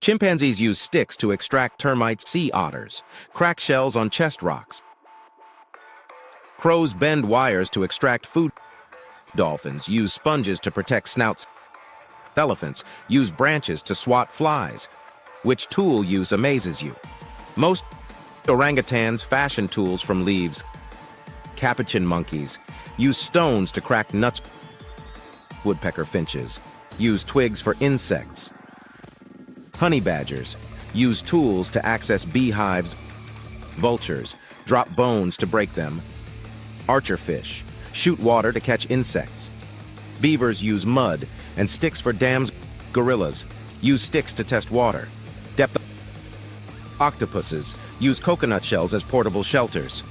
Chimpanzees use sticks to extract termites. Sea otters crack shells on chest rocks. Crows bend wires to extract food. Dolphins use sponges to protect snouts. Elephants use branches to swat flies. Which tool use amazes you? Most orangutans fashion tools from leaves. Capuchin monkeys use stones to crack nuts. Woodpecker finches use twigs for insects. Honey badgers use tools to access beehives. Vultures drop bones to break them. Archerfish shoot water to catch insects. Beavers use mud and sticks for dams. Gorillas use sticks to test water. Octopuses use coconut shells as portable shelters.